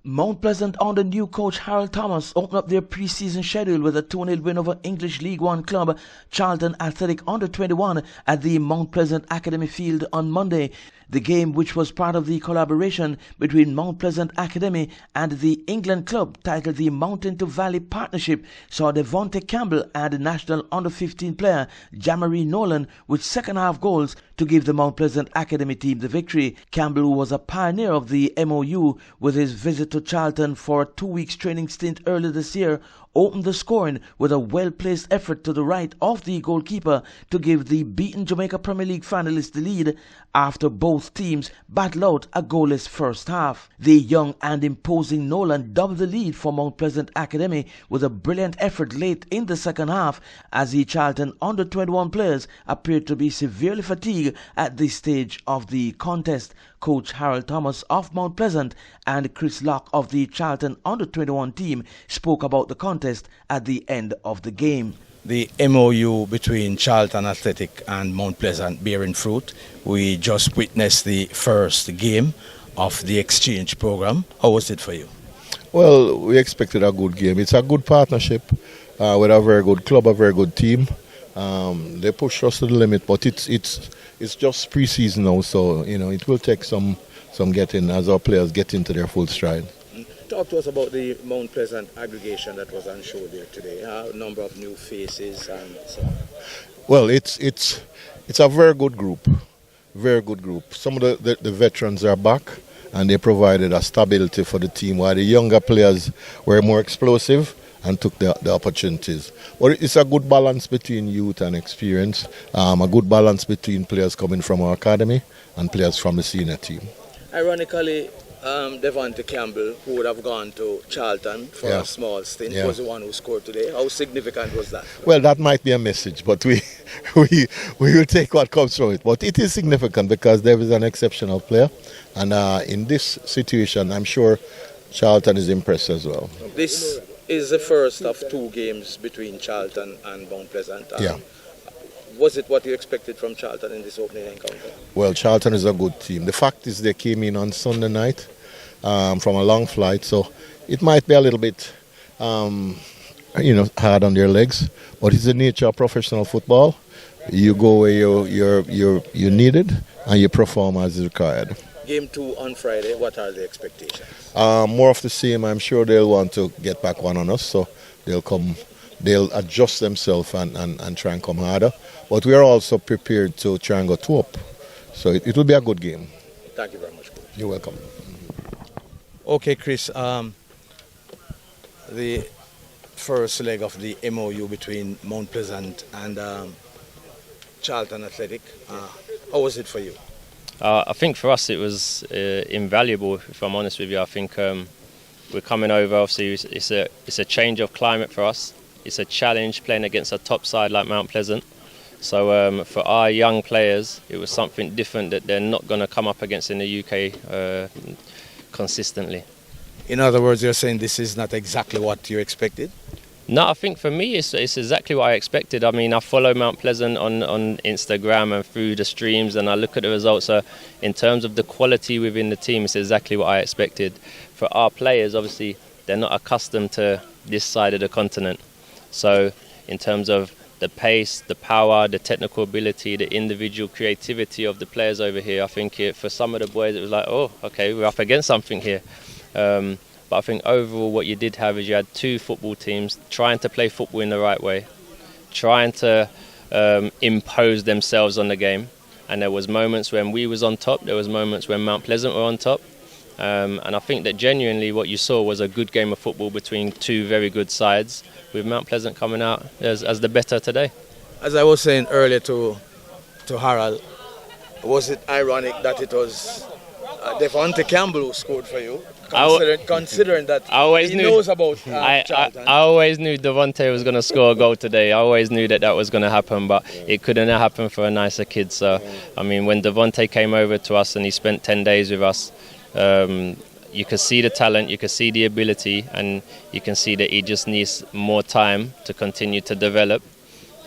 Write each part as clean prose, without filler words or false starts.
Mount Pleasant under new coach Harold Thomas opened up their pre-season schedule with a 2-0 win over English League One club Charlton Athletic under 21 at the Mount Pleasant Academy Field on Monday. The game, which was part of the collaboration between Mount Pleasant Academy and the England club titled the Mountain to Valley Partnership, saw Devonte Campbell and national under-15 player Jamari Nolan with second-half goals to give the Mount Pleasant Academy team the victory. Campbell, who was a pioneer of the MOU with his visit to Charlton for a 2-week training stint earlier this year, opened the scoring with a well-placed effort to the right of the goalkeeper to give the beaten Jamaica Premier League finalists the lead after both teams battled out a goalless first half. The young and imposing Nolan doubled the lead for Mount Pleasant Academy with a brilliant effort late in the second half as the Charlton under-21 players appeared to be severely fatigued at this stage of the contest. Coach Harold Thomas of Mount Pleasant and Chris Locke of the Charlton under-21 team spoke about the contest at the end of the game. The MOU between Charlton Athletic and Mount Pleasant bearing fruit. We just witnessed the first game of the exchange program. How was it for you? Well, we expected a good game. It's a good partnership with a very good club, a very good team. They pushed us to the limit, but it's just pre-season now, so it will take some getting as our players get into their full stride. Talk to us about the Mount Pleasant aggregation that was on show there today. A number of new faces and so on. Well, it's a very good group, very good group. Some of the veterans are back, and they provided a stability for the team, while the younger players were more explosive and took the opportunities. But it's a good balance between youth and experience, a good balance between players coming from our academy and players from the senior team. Ironically, Devonte Campbell, who would have gone to Charlton for a small stint, was the one who scored today. How significant was that? Well, that might be a message, but we will take what comes from it. But it is significant because Dev is an exceptional player, and in this situation, I'm sure Charlton is impressed as well. This is the first of two games between Charlton and Mount Pleasant. Was it what you expected from Charlton in this opening encounter? Well, Charlton is a good team. The fact is they came in on Sunday night from a long flight, so it might be a little bit hard on their legs, but it's the nature of professional football. You go where you're needed and you perform as required. Game 2 on Friday, what are the expectations? More of the same. I'm sure they'll want to get back one on us, so they'll adjust themselves and try and come harder. But we are also prepared to try and go two up. So it will be a good game. Thank you very much, Coach. You're welcome. Okay, Chris. The first leg of the MOU between Mount Pleasant and Charlton Athletic. How was it for you? I think for us it was invaluable, if I'm honest with you. I think we're coming over, obviously it's a change of climate for us. It's a challenge playing against a top side like Mount Pleasant. So for our young players, it was something different that they're not going to come up against in the UK consistently. In other words, you're saying this is not exactly what you expected? No, I think for me it's exactly what I expected. I mean, I follow Mount Pleasant on Instagram and through the streams, and I look at the results. So in terms of the quality within the team, it's exactly what I expected. For our players, obviously, they're not accustomed to this side of the continent. So in terms of the pace, the power, the technical ability, the individual creativity of the players over here, I think for some of the boys it was like, oh, okay, we're up against something here. But I think overall what you did have is you had two football teams trying to play football in the right way, trying to impose themselves on the game. And there was moments when we was on top, there was moments when Mount Pleasant were on top. And I think that genuinely what you saw was a good game of football between two very good sides, with Mount Pleasant coming out as the better today. As I was saying earlier to Harold, was it ironic that it was Devonte Campbell who scored for you? Considering that he knows about Charlton. I always knew Devonte was going to score a goal today. I always knew that was going to happen, but it couldn't have happened for a nicer kid. So, I mean, when Devonte came over to us and he spent 10 days with us, you can see the talent, you can see the ability, and you can see that he just needs more time to continue to develop.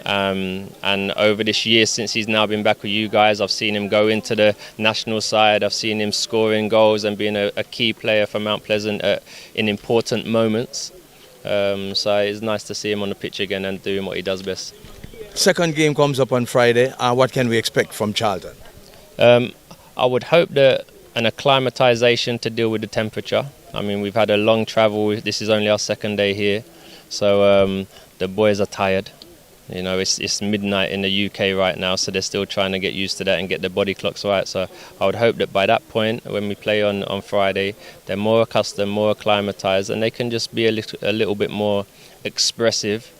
And over this year, since he's now been back with you guys, I've seen him go into the national side. I've seen him scoring goals and being a key player for Mount Pleasant in important moments. So it's nice to see him on the pitch again and doing what he does best. Second game comes up on Friday. What can we expect from Charlton? I would hope that an acclimatisation to deal with the temperature. I mean, we've had a long travel. This is only our second day here. So the boys are tired. You know, it's midnight in the UK right now, so they're still trying to get used to that and get their body clocks right. So I would hope that by that point, when we play on Friday, they're more accustomed, more acclimatised, and they can just be a little bit more expressive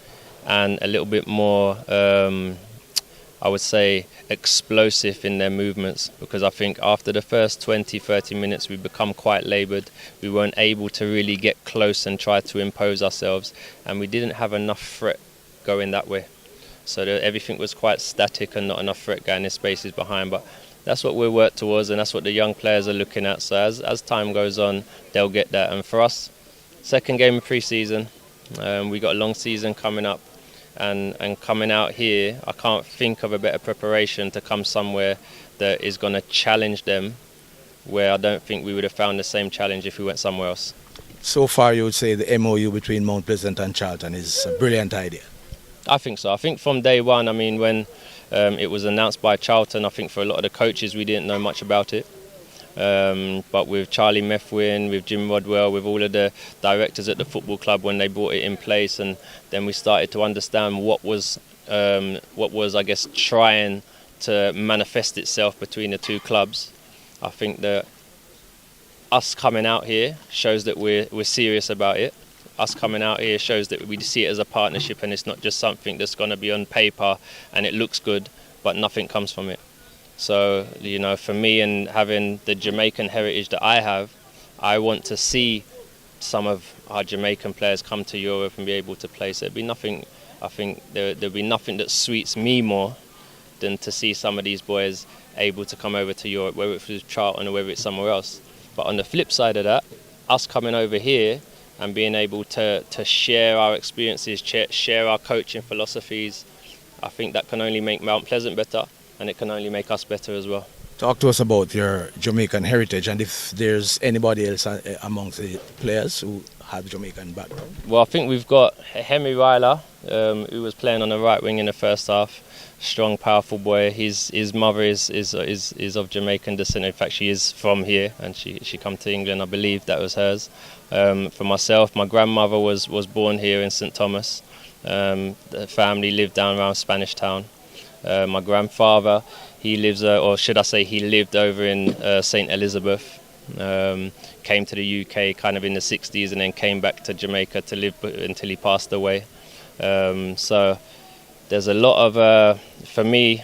and a little bit more, I would say, explosive in their movements. Because I think after the first 20-30 minutes, we become quite laboured. We weren't able to really get close and try to impose ourselves, and we didn't have enough threat going that way. So everything was quite static and not enough threat going in spaces behind. But that's what we work towards, and that's what the young players are looking at. So as time goes on, they'll get that. And for us, second game of pre-season, we got a long season coming up. And coming out here, I can't think of a better preparation to come somewhere that is going to challenge them, where I don't think we would have found the same challenge if we went somewhere else. So far, you would say the MOU between Mount Pleasant and Charlton is a brilliant idea. I think so. I think from day one, I mean, when it was announced by Charlton, I think for a lot of the coaches, we didn't know much about it. But with Charlie Methwin, with Jim Rodwell, with all of the directors at the football club when they brought it in place, and then we started to understand what was, I guess, trying to manifest itself between the two clubs. I think that us coming out here shows that we're serious about it. Us coming out here shows that we see it as a partnership, and it's not just something that's going to be on paper and it looks good, but nothing comes from it. So, you know, for me, and having the Jamaican heritage that I have, I want to see some of our Jamaican players come to Europe and be able to play. So it'd be nothing, I think there'd be nothing that sweets me more than to see some of these boys able to come over to Europe, whether it's Charlton or whether it's somewhere else. But on the flip side of that, us coming over here and being able to share our experiences, share our coaching philosophies, I think that can only make Mount Pleasant better, and it can only make us better as well. Talk to us about your Jamaican heritage, and if there's anybody else amongst the players who have Jamaican background. Well, I think we've got Hemi Ryler, who was playing on the right wing in the first half. Strong, powerful boy. His mother is of Jamaican descent. In fact, she is from here, and she come to England. I believe that was hers. For myself, my grandmother was born here in St Thomas. The family lived down around Spanish Town. My grandfather, he lives, or should I say, he lived over in St Elizabeth. Came to the UK kind of in the 60s, and then came back to Jamaica to live until he passed away. So there's a lot of, for me,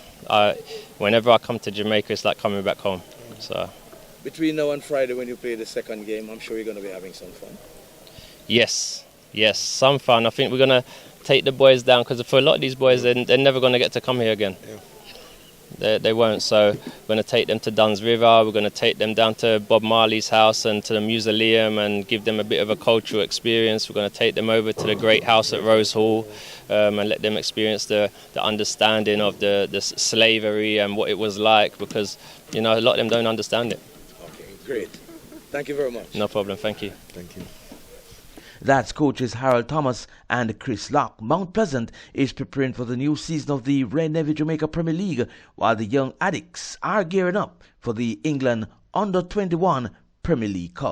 whenever I come to Jamaica, it's like coming back home. So between now and Friday, when you play the second game, I'm sure you're going to be having some fun. Yes, some fun. I think we're going to take the boys down, because for a lot of these boys, they're never going to get to come here again. Yeah. They won't. So we're going to take them to Duns River. We're going to take them down to Bob Marley's house and to the Mausoleum and give them a bit of a cultural experience. We're going to take them over to the Great House at Rose Hall and let them experience the understanding of the slavery and what it was like, because, you know, a lot of them don't understand it. Okay, great. Thank you very much. No problem. Thank you. Thank you. That's coaches Harold Thomas and Chris Locke. Mount Pleasant is preparing for the new season of the Red Navy Jamaica Premier League, while the Young Addicts are gearing up for the England Under-21 Premier League Cup.